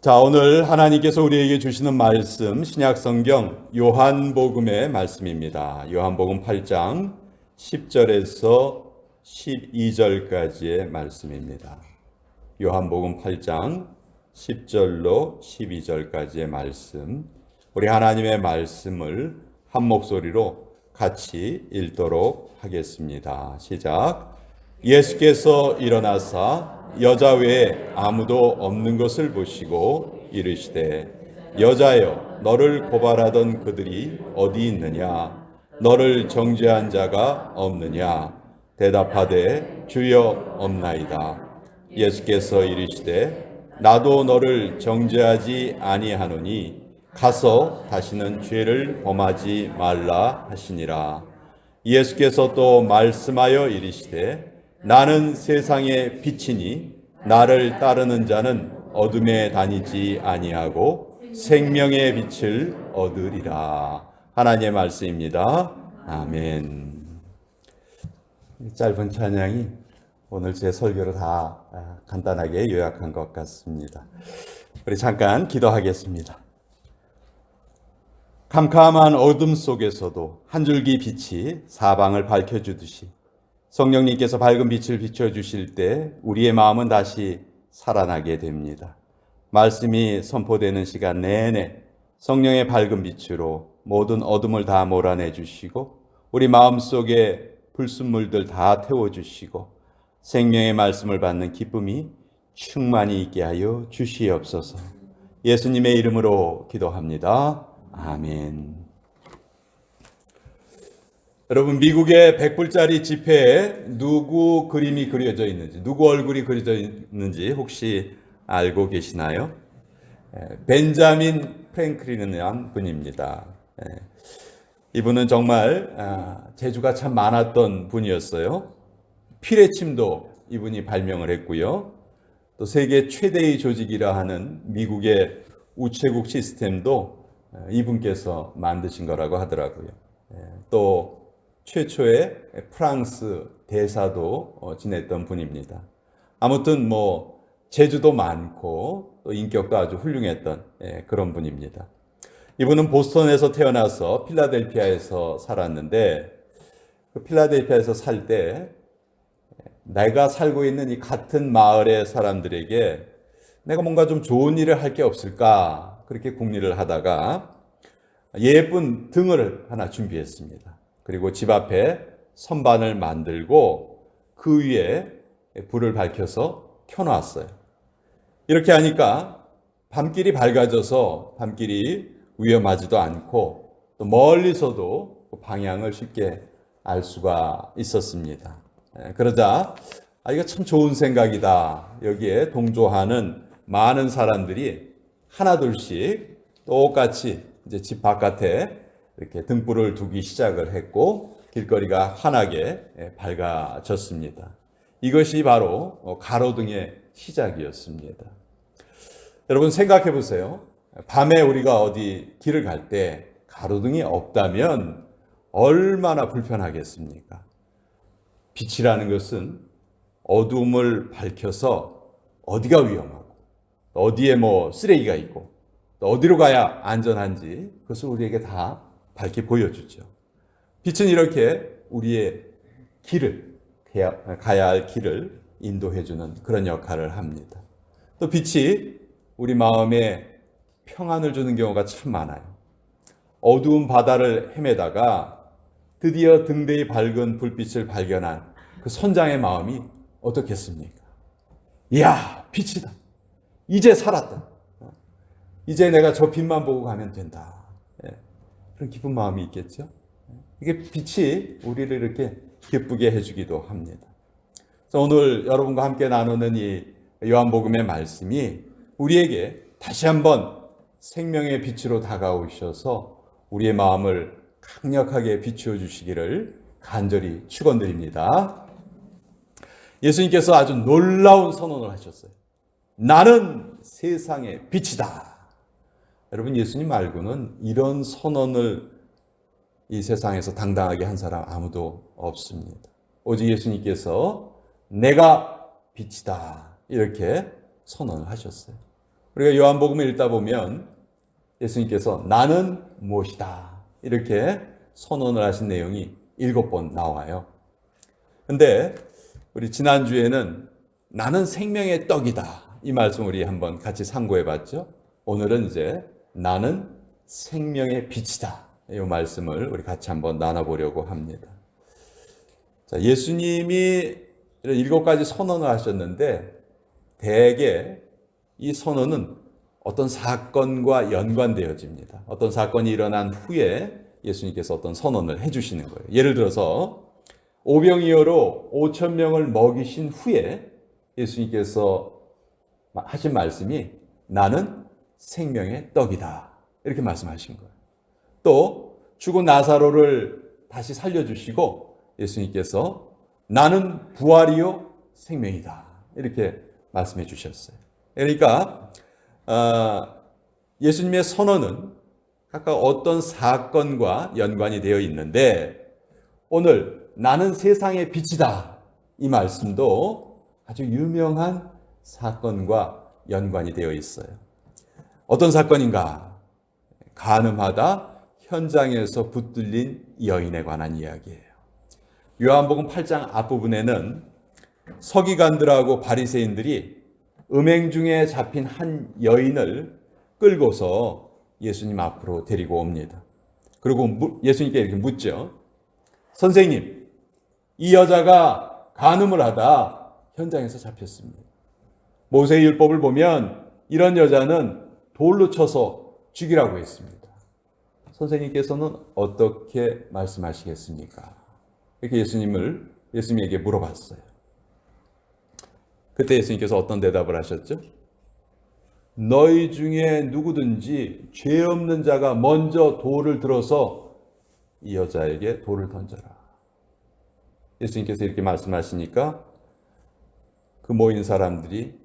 자, 오늘 하나님께서 우리에게 주시는 말씀, 신약성경 요한복음의 말씀입니다. 요한복음 8장 10절에서 12절까지의 말씀입니다. 요한복음 8장 10절로 12절까지의 말씀, 우리 하나님의 말씀을 한 목소리로 같이 읽도록 하겠습니다. 시작. 예수께서 일어나사 여자 외에 아무도 없는 것을 보시고 이르시되 여자여 너를 고발하던 그들이 어디 있느냐 너를 정죄한 자가 없느냐 대답하되 주여 없나이다. 예수께서 이르시되 나도 너를 정죄하지 아니하노니 가서 다시는 죄를 범하지 말라 하시니라. 예수께서 또 말씀하여 이르시되 나는 세상의 빛이니 나를 따르는 자는 어둠에 다니지 아니하고 생명의 빛을 얻으리라. 하나님의 말씀입니다. 아멘. 짧은 찬양이 오늘 제 설교를 다 간단하게 요약한 것 같습니다. 우리 잠깐 기도하겠습니다. 캄캄한 어둠 속에서도 한 줄기 빛이 사방을 밝혀주듯이 성령님께서 밝은 빛을 비춰주실 때 우리의 마음은 다시 살아나게 됩니다. 말씀이 선포되는 시간 내내 성령의 밝은 빛으로 모든 어둠을 다 몰아내 주시고 우리 마음속에 불순물들 다 태워주시고 생명의 말씀을 받는 기쁨이 충만히 있게 하여 주시옵소서. 예수님의 이름으로 기도합니다. 아멘. 여러분, 미국의 100불짜리 지폐에 누구 그림이 그려져 있는지, 누구 얼굴이 그려져 있는지 혹시 알고 계시나요? 벤자민 프랭클린이라는 분입니다. 이분은 정말 재주가 참 많았던 분이었어요. 피레침도 이분이 발명을 했고요. 또 세계 최대의 조직이라 하는 미국의 우체국 시스템도 이분께서 만드신 거라고 하더라고요. 또 최초의 프랑스 대사도 지냈던 분입니다. 아무튼 재주도 많고 또 인격도 아주 훌륭했던 그런 분입니다. 이분은 보스턴에서 태어나서 필라델피아에서 살았는데 그 필라델피아에서 살 때 내가 살고 있는 이 같은 마을의 사람들에게 내가 뭔가 좀 좋은 일을 할 게 없을까 그렇게 궁리를 하다가 예쁜 등을 하나 준비했습니다. 그리고 집 앞에 선반을 만들고 그 위에 불을 밝혀서 켜놨어요. 이렇게 하니까 밤길이 밝아져서 밤길이 위험하지도 않고 또 멀리서도 방향을 쉽게 알 수가 있었습니다. 그러자 이거 참 좋은 생각이다. 여기에 동조하는 많은 사람들이 하나둘씩 똑같이 이제 집 바깥에 이렇게 등불을 두기 시작을 했고 길거리가 환하게 밝아졌습니다. 이것이 바로 가로등의 시작이었습니다. 여러분 생각해 보세요. 밤에 우리가 어디 길을 갈 때 가로등이 없다면 얼마나 불편하겠습니까? 빛이라는 것은 어둠을 밝혀서 어디가 위험하고 어디에 쓰레기가 있고 또 어디로 가야 안전한지 그것을 우리에게 다 밝게 보여주죠. 빛은 이렇게 우리의 길을, 가야 할 길을 인도해주는 그런 역할을 합니다. 또 빛이 우리 마음에 평안을 주는 경우가 참 많아요. 어두운 바다를 헤매다가 드디어 등대의 밝은 불빛을 발견한 그 선장의 마음이 어떻겠습니까? 이야, 빛이다. 이제 살았다. 이제 내가 저 빛만 보고 가면 된다. 그런 기쁜 마음이 있겠죠. 이게 빛이 우리를 이렇게 기쁘게 해주기도 합니다. 그래서 오늘 여러분과 함께 나누는 이 요한복음의 말씀이 우리에게 다시 한번 생명의 빛으로 다가오셔서 우리의 마음을 강력하게 비추어 주시기를 간절히 축원드립니다. 예수님께서 아주 놀라운 선언을 하셨어요. 나는 세상의 빛이다. 여러분, 예수님 말고는 이런 선언을 이 세상에서 당당하게 한 사람 아무도 없습니다. 오직 예수님께서 내가 빛이다 이렇게 선언을 하셨어요. 우리가 요한복음을 읽다 보면 예수님께서 나는 무엇이다 이렇게 선언을 하신 내용이 7번 나와요. 근데 우리 지난주에는 나는 생명의 떡이다 이 말씀 우리 한번 같이 상고해 봤죠. 오늘은 이제 나는 생명의 빛이다 이 말씀을 우리 같이 한번 나눠보려고 합니다. 자, 예수님이 7가지 선언을 하셨는데 대개 이 선언은 어떤 사건과 연관되어집니다. 어떤 사건이 일어난 후에 예수님께서 어떤 선언을 해주시는 거예요. 예를 들어서 오병이어로 5,000명을 먹이신 후에 예수님께서 하신 말씀이 나는 생명의 떡이다 이렇게 말씀하신 거예요. 또 죽은 나사로를 다시 살려주시고 예수님께서 나는 부활이요 생명이다 이렇게 말씀해 주셨어요. 그러니까 예수님의 선언은 각각 어떤 사건과 연관이 되어 있는데 오늘 나는 세상의 빛이다 이 말씀도 아주 유명한 사건과 연관이 되어 있어요. 어떤 사건인가? 간음하다 현장에서 붙들린 여인에 관한 이야기예요. 요한복음 8장 앞부분에는 서기관들하고 바리새인들이 음행 중에 잡힌 한 여인을 끌고서 예수님 앞으로 데리고 옵니다. 그리고 예수님께 이렇게 묻죠. 선생님, 이 여자가 간음을 하다 현장에서 잡혔습니다. 모세의 율법을 보면 이런 여자는 돌로 쳐서 죽이라고 했습니다. 선생님께서는 어떻게 말씀하시겠습니까? 이렇게 예수님에게 물어봤어요. 그때 예수님께서 어떤 대답을 하셨죠? 너희 중에 누구든지 죄 없는 자가 먼저 돌을 들어서 이 여자에게 돌을 던져라. 예수님께서 이렇게 말씀하시니까 그 모인 사람들이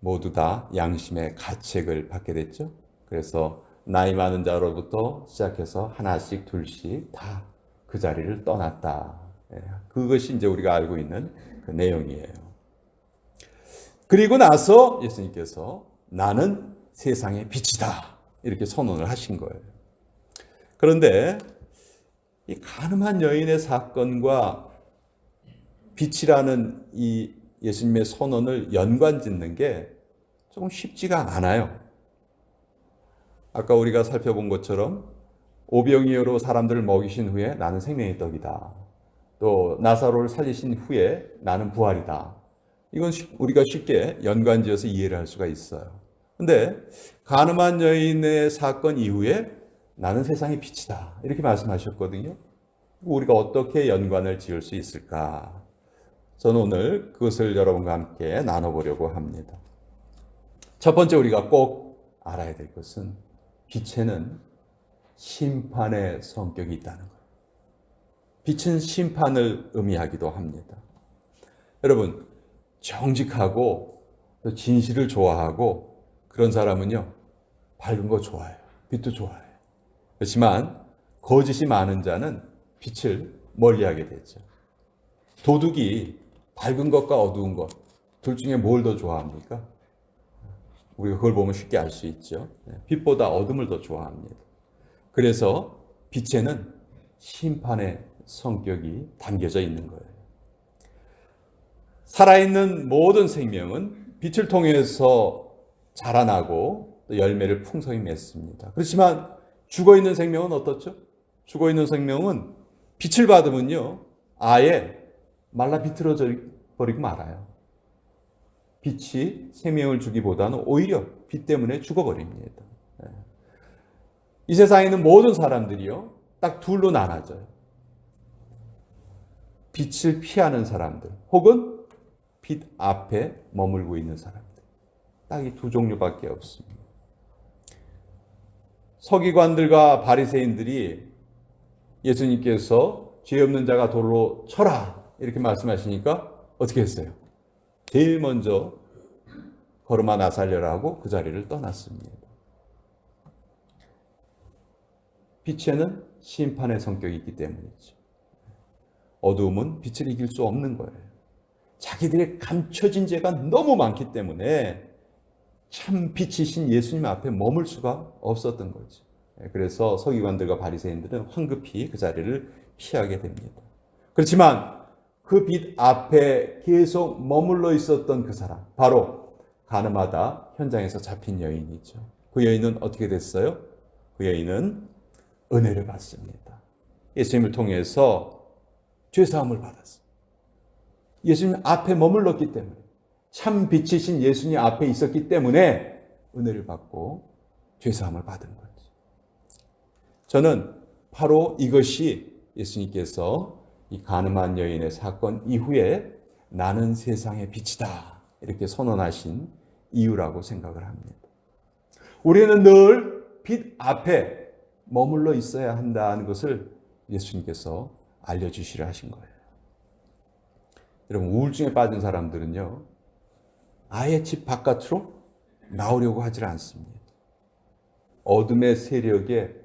모두 다 양심의 가책을 받게 됐죠. 그래서 나이 많은 자로부터 시작해서 하나씩 둘씩 다 그 자리를 떠났다. 그것이 이제 우리가 알고 있는 그 내용이에요. 그리고 나서 예수님께서 나는 세상의 빛이다 이렇게 선언을 하신 거예요. 그런데 이 간음한 여인의 사건과 빛이라는 이 예수님의 선언을 연관짓는 게 조금 쉽지가 않아요. 아까 우리가 살펴본 것처럼 오병이어로 사람들을 먹이신 후에 나는 생명의 떡이다. 또 나사로를 살리신 후에 나는 부활이다. 이건 우리가 쉽게 연관지어서 이해를 할 수가 있어요. 근데 간음한 여인의 사건 이후에 나는 세상의 빛이다 이렇게 말씀하셨거든요. 우리가 어떻게 연관을 지을 수 있을까? 저는 오늘 그것을 여러분과 함께 나눠보려고 합니다. 첫 번째 우리가 꼭 알아야 될 것은 빛에는 심판의 성격이 있다는 거예요. 빛은 심판을 의미하기도 합니다. 여러분, 정직하고 또 진실을 좋아하고 그런 사람은요, 밝은 거 좋아해요. 빛도 좋아해요. 그렇지만 거짓이 많은 자는 빛을 멀리하게 되죠. 도둑이 밝은 것과 어두운 것, 둘 중에 뭘 더 좋아합니까? 우리가 그걸 보면 쉽게 알 수 있죠. 빛보다 어둠을 더 좋아합니다. 그래서 빛에는 심판의 성격이 담겨져 있는 거예요. 살아있는 모든 생명은 빛을 통해서 자라나고 또 열매를 풍성히 맺습니다. 그렇지만 죽어있는 생명은 어떻죠? 죽어있는 생명은 빛을 받으면요, 아예 말라 비틀어져 버리고 말아요. 빛이 생명을 주기보다는 오히려 빛 때문에 죽어버립니다. 이 세상에 있는 모든 사람들이요, 딱 둘로 나눠져요. 빛을 피하는 사람들, 혹은 빛 앞에 머물고 있는 사람들. 딱 이 두 종류밖에 없습니다. 서기관들과 바리새인들이 예수님께서 죄 없는 자가 돌로 쳐라 이렇게 말씀하시니까 어떻게 했어요? 제일 먼저 걸음아 나 살려라 하고 그 자리를 떠났습니다. 빛에는 심판의 성격이 있기 때문이죠. 어두움은 빛을 이길 수 없는 거예요. 자기들의 감춰진 죄가 너무 많기 때문에 참 빛이신 예수님 앞에 머물 수가 없었던 거죠. 그래서 서기관들과 바리새인들은 황급히 그 자리를 피하게 됩니다. 그렇지만 그 빛 앞에 계속 머물러 있었던 그 사람, 바로 가늠하다 현장에서 잡힌 여인이죠. 그 여인은 어떻게 됐어요? 그 여인은 은혜를 받습니다. 예수님을 통해서 죄사함을 받았어요. 예수님 앞에 머물렀기 때문에, 참 빛이신 예수님 앞에 있었기 때문에 은혜를 받고 죄사함을 받은 거죠. 저는 바로 이것이 예수님께서 이 가늠한 여인의 사건 이후에 나는 세상의 빛이다 이렇게 선언하신 이유라고 생각을 합니다. 우리는 늘 빛 앞에 머물러 있어야 한다는 것을 예수님께서 알려주시려 하신 거예요. 여러분, 우울증에 빠진 사람들은요, 아예 집 바깥으로 나오려고 하질 않습니다. 어둠의 세력에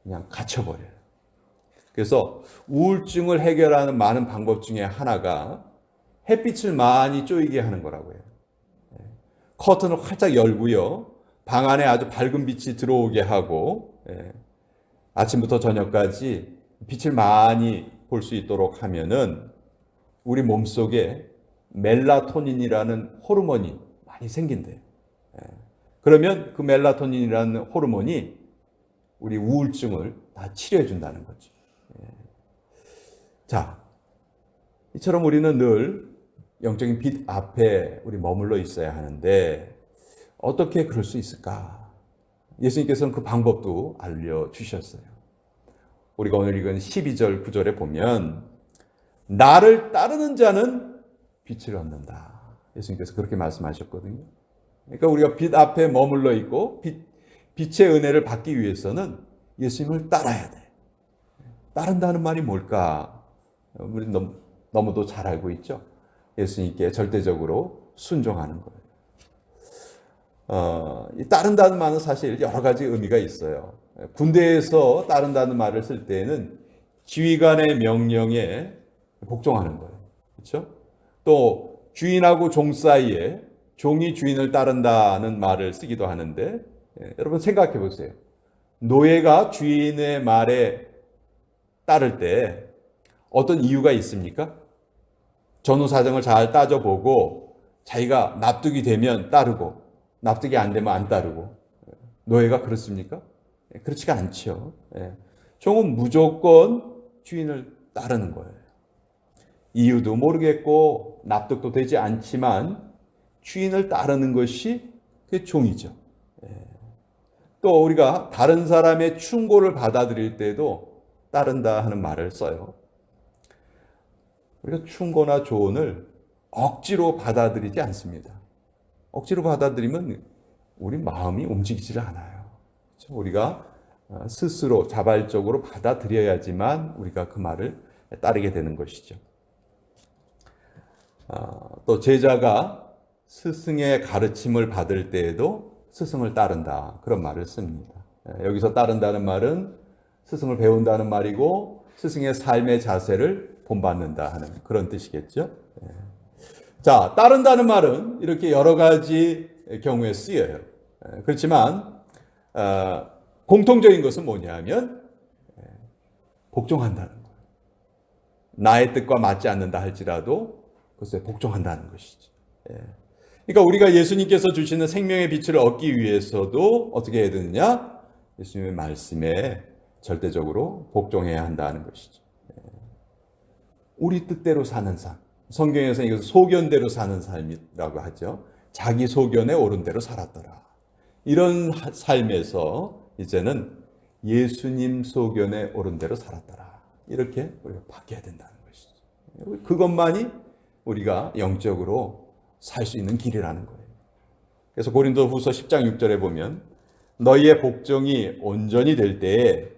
그냥 갇혀버려요. 그래서 우울증을 해결하는 많은 방법 중에 하나가 햇빛을 많이 쬐이게 하는 거라고 해요. 커튼을 활짝 열고요, 방 안에 아주 밝은 빛이 들어오게 하고, 아침부터 저녁까지 빛을 많이 볼 수 있도록 하면은 우리 몸속에 멜라토닌이라는 호르몬이 많이 생긴대요. 그러면 그 멜라토닌이라는 호르몬이 우리 우울증을 다 치료해 준다는 거죠. 자, 이처럼 우리는 늘 영적인 빛 앞에 우리 머물러 있어야 하는데 어떻게 그럴 수 있을까? 예수님께서는 그 방법도 알려주셨어요. 우리가 오늘 읽은 12절 9절에 보면 나를 따르는 자는 빛을 얻는다. 예수님께서 그렇게 말씀하셨거든요. 그러니까 우리가 빛 앞에 머물러 있고 빛의 은혜를 받기 위해서는 예수님을 따라야 돼. 따른다는 말이 뭘까? 우리 너무도 잘 알고 있죠. 예수님께 절대적으로 순종하는 거예요. 이 따른다는 말은 사실 여러 가지 의미가 있어요. 군대에서 따른다는 말을 쓸 때에는 지휘관의 명령에 복종하는 거예요. 그렇죠? 또 주인하고 종 사이에 종이 주인을 따른다는 말을 쓰기도 하는데, 여러분 생각해 보세요. 노예가 주인의 말에 따를 때 어떤 이유가 있습니까? 전후 사정을 잘 따져보고 자기가 납득이 되면 따르고 납득이 안 되면 안 따르고. 노예가 그렇습니까? 그렇지가 않죠. 종은 무조건 주인을 따르는 거예요. 이유도 모르겠고 납득도 되지 않지만 주인을 따르는 것이 그게 종이죠. 또 우리가 다른 사람의 충고를 받아들일 때도 따른다 하는 말을 써요. 우리가 충고나 조언을 억지로 받아들이지 않습니다. 억지로 받아들이면 우리 마음이 움직이질 않아요. 그렇죠? 우리가 스스로 자발적으로 받아들여야지만 우리가 그 말을 따르게 되는 것이죠. 또 제자가 스승의 가르침을 받을 때에도 스승을 따른다, 그런 말을 씁니다. 여기서 따른다는 말은 스승을 배운다는 말이고 스승의 삶의 자세를 본받는다 하는 그런 뜻이겠죠. 자, 따른다는 말은 이렇게 여러 가지 경우에 쓰여요. 그렇지만 공통적인 것은 뭐냐면 복종한다는 거예요. 나의 뜻과 맞지 않는다 할지라도 그것에 복종한다는 것이죠. 그러니까 우리가 예수님께서 주시는 생명의 빛을 얻기 위해서도 어떻게 해야 되느냐? 예수님의 말씀에 절대적으로 복종해야 한다는 것이죠. 우리 뜻대로 사는 삶. 성경에서 이것을 소견대로 사는 삶이라고 하죠. 자기 소견에 옳은 대로 살았더라. 이런 삶에서 이제는 예수님 소견에 옳은 대로 살았더라. 이렇게 우리가 바뀌어야 된다는 것이죠. 그것만이 우리가 영적으로 살 수 있는 길이라는 거예요. 그래서 고린도후서 10장 6절에 보면 너희의 복종이 온전히 될 때에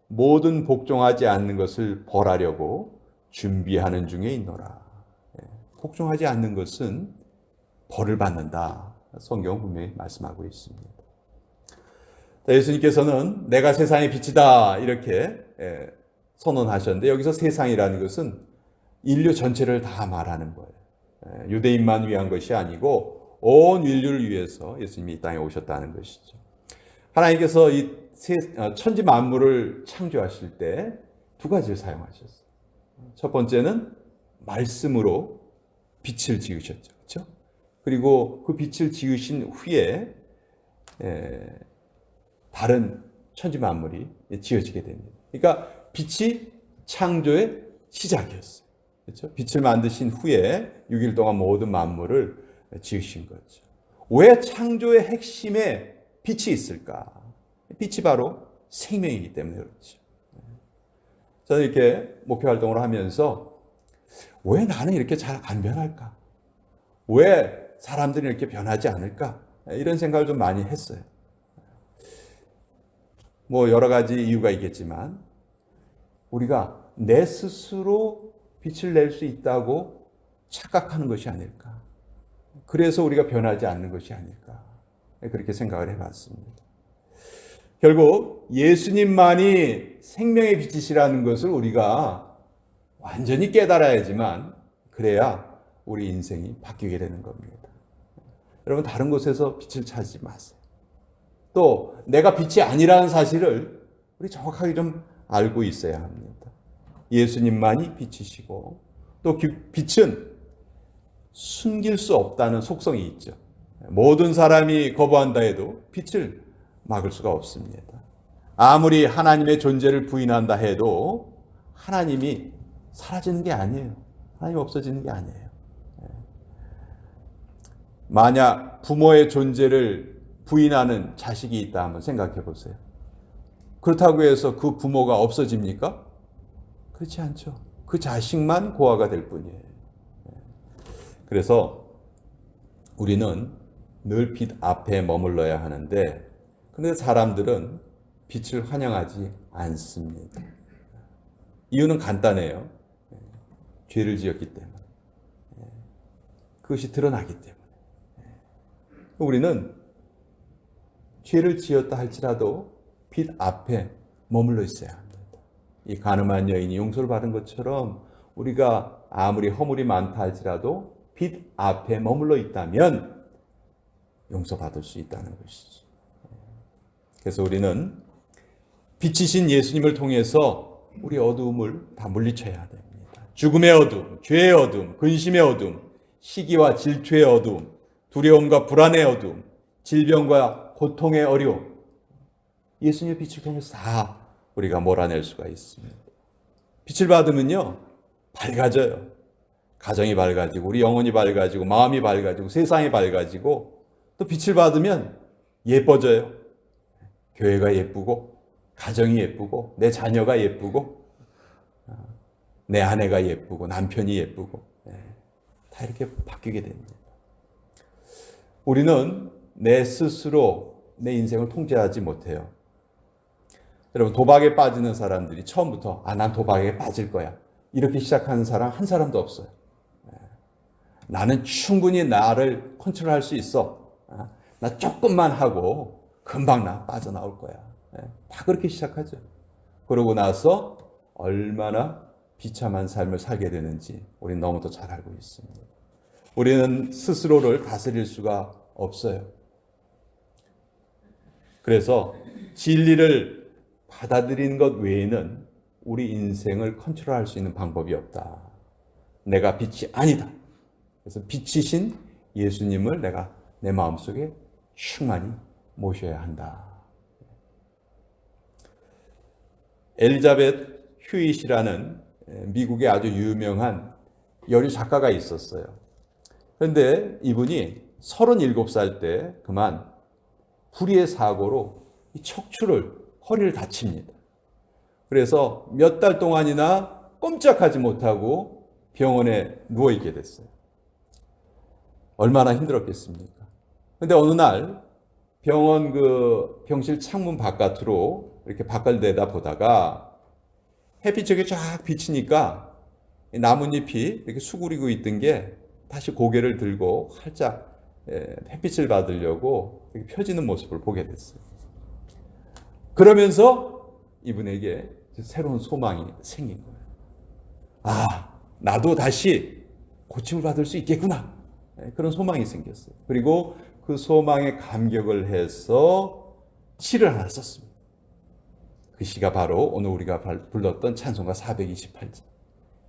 모든 복종하지 않는 것을 벌하려고 준비하는 중에 있노라. 복종하지 않는 것은 벌을 받는다. 성경은 분명히 말씀하고 있습니다. 예수님께서는 내가 세상의 빛이다 이렇게 선언하셨는데 여기서 세상이라는 것은 인류 전체를 다 말하는 거예요. 유대인만 위한 것이 아니고 온 인류를 위해서 예수님이 이 땅에 오셨다는 것이죠. 하나님께서 이 천지 만물을 창조하실 때 두 가지를 사용하셨어요. 첫 번째는 말씀으로 빛을 지으셨죠. 그렇죠? 그리고 그 빛을 지으신 후에 다른 천지 만물이 지어지게 됩니다. 그러니까 빛이 창조의 시작이었어요. 그렇죠? 빛을 만드신 후에 6일 동안 모든 만물을 지으신 거죠. 왜 창조의 핵심에 빛이 있을까? 빛이 바로 생명이기 때문에 그렇죠. 저는 이렇게 목회 활동을 하면서 왜 나는 이렇게 잘 안 변할까? 왜 사람들이 이렇게 변하지 않을까? 이런 생각을 좀 많이 했어요. 뭐 여러 가지 이유가 있겠지만 우리가 내 스스로 빛을 낼 수 있다고 착각하는 것이 아닐까? 그래서 우리가 변하지 않는 것이 아닐까? 그렇게 생각을 해봤습니다. 결국 예수님만이 생명의 빛이시라는 것을 우리가 완전히 깨달아야지만 그래야 우리 인생이 바뀌게 되는 겁니다. 여러분 다른 곳에서 빛을 찾지 마세요. 또 내가 빛이 아니라는 사실을 우리 정확하게 좀 알고 있어야 합니다. 예수님만이 빛이시고 또 빛은 숨길 수 없다는 속성이 있죠. 모든 사람이 거부한다 해도 빛을 막을 수가 없습니다. 아무리 하나님의 존재를 부인한다 해도 하나님이 사라지는 게 아니에요. 하나님이 없어지는 게 아니에요. 만약 부모의 존재를 부인하는 자식이 있다 한번 생각해 보세요. 그렇다고 해서 그 부모가 없어집니까? 그렇지 않죠. 그 자식만 고아가 될 뿐이에요. 그래서 우리는 늘 빛 앞에 머물러야 하는데 그런데 사람들은 빛을 환영하지 않습니다. 이유는 간단해요. 죄를 지었기 때문에. 그것이 드러나기 때문에. 우리는 죄를 지었다 할지라도 빛 앞에 머물러 있어야 합니다. 이 가늠한 여인이 용서를 받은 것처럼 우리가 아무리 허물이 많다 할지라도 빛 앞에 머물러 있다면 용서받을 수 있다는 것이죠. 그래서 우리는 빛이신 예수님을 통해서 우리 어두움을 다 물리쳐야 됩니다. 죽음의 어둠, 죄의 어둠, 근심의 어둠, 시기와 질투의 어둠, 두려움과 불안의 어둠, 질병과 고통의 어려움, 예수님의 빛을 통해서 다 우리가 몰아낼 수가 있습니다. 빛을 받으면요 밝아져요. 가정이 밝아지고 우리 영혼이 밝아지고 마음이 밝아지고 세상이 밝아지고 또 빛을 받으면 예뻐져요. 교회가 예쁘고 가정이 예쁘고 내 자녀가 예쁘고 내 아내가 예쁘고 남편이 예쁘고 다 이렇게 바뀌게 됩니다. 우리는 내 스스로 내 인생을 통제하지 못해요. 여러분 도박에 빠지는 사람들이 처음부터 난 도박에 빠질 거야 이렇게 시작하는 사람 한 사람도 없어요. 나는 충분히 나를 컨트롤할 수 있어. 나 조금만 하고 금방 나 빠져나올 거야. 다 그렇게 시작하죠. 그러고 나서 얼마나 비참한 삶을 살게 되는지 우리는 너무도 잘 알고 있습니다. 우리는 스스로를 다스릴 수가 없어요. 그래서 진리를 받아들이는 것 외에는 우리 인생을 컨트롤할 수 있는 방법이 없다. 내가 빛이 아니다. 그래서 빛이신 예수님을 내가 내 마음속에 충만히 모셔야 한다. 엘리자베트 휴잇이라는 미국의 아주 유명한 여류 작가가 있었어요. 그런데 이분이 37살 때 그만 불의의 사고로 이 척추를 허리를 다칩니다. 그래서 몇 달 동안이나 꼼짝하지 못하고 병원에 누워있게 됐어요. 얼마나 힘들었겠습니까? 그런데 어느 날 병원 그 병실 창문 바깥으로 이렇게 밖을 내다보다가 햇빛이 쫙 비치니까 나뭇잎이 이렇게 수그리고 있던 게 다시 고개를 들고 활짝 햇빛을 받으려고 이렇게 펴지는 모습을 보게 됐어요. 그러면서 이분에게 새로운 소망이 생긴 거예요. 나도 다시 고침을 받을 수 있겠구나. 그런 소망이 생겼어요. 그리고 그 소망에 감격을 해서 시를 하나 썼습니다. 그 시가 바로 오늘 우리가 불렀던 찬송가 428장.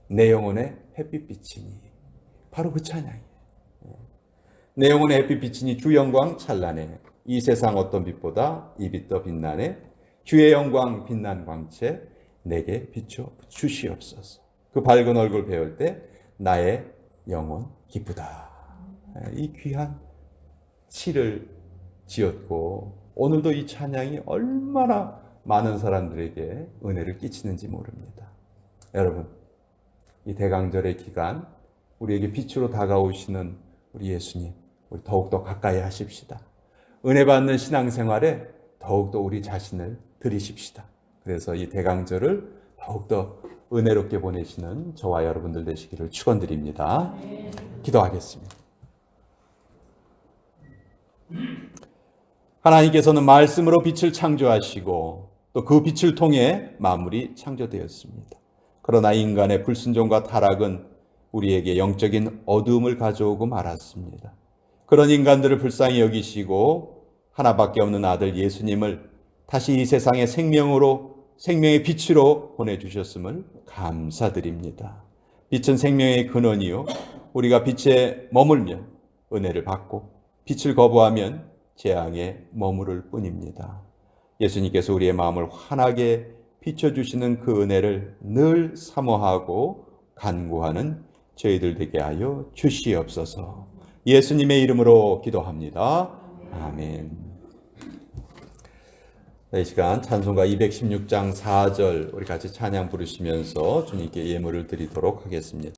내 영혼의 햇빛비치니. 바로 그 찬양이에요. 내 영혼의 햇빛비치니 주 영광 찬란해. 이 세상 어떤 빛보다 이 빛 더 빛나네. 주의 영광 빛난 광채 내게 비춰 주시옵소서. 그 밝은 얼굴 배울 때 나의 영혼 기쁘다. 이 귀한 시를 지었고 오늘도 이 찬양이 얼마나 많은 사람들에게 은혜를 끼치는지 모릅니다. 여러분, 이 대강절의 기간 우리에게 빛으로 다가오시는 우리 예수님, 우리 더욱더 가까이 하십시다. 은혜 받는 신앙생활에 더욱더 우리 자신을 들이십시다. 그래서 이 대강절을 더욱더 은혜롭게 보내시는 저와 여러분들 되시기를 축원드립니다. 기도하겠습니다. 하나님께서는 말씀으로 빛을 창조하시고 또 그 빛을 통해 만물이 창조되었습니다. 그러나 인간의 불순종과 타락은 우리에게 영적인 어두움을 가져오고 말았습니다. 그런 인간들을 불쌍히 여기시고 하나밖에 없는 아들 예수님을 다시 이 세상의 생명의 빛으로 보내주셨음을 감사드립니다. 빛은 생명의 근원이요 우리가 빛에 머물면 은혜를 받고 빛을 거부하면 재앙에 머무를 뿐입니다. 예수님께서 우리의 마음을 환하게 비춰주시는 그 은혜를 늘 사모하고 간구하는 저희들 되게 하여 주시옵소서. 예수님의 이름으로 기도합니다. 아멘. 이 시간 찬송가 216장 4절 우리 같이 찬양 부르시면서 주님께 예물을 드리도록 하겠습니다.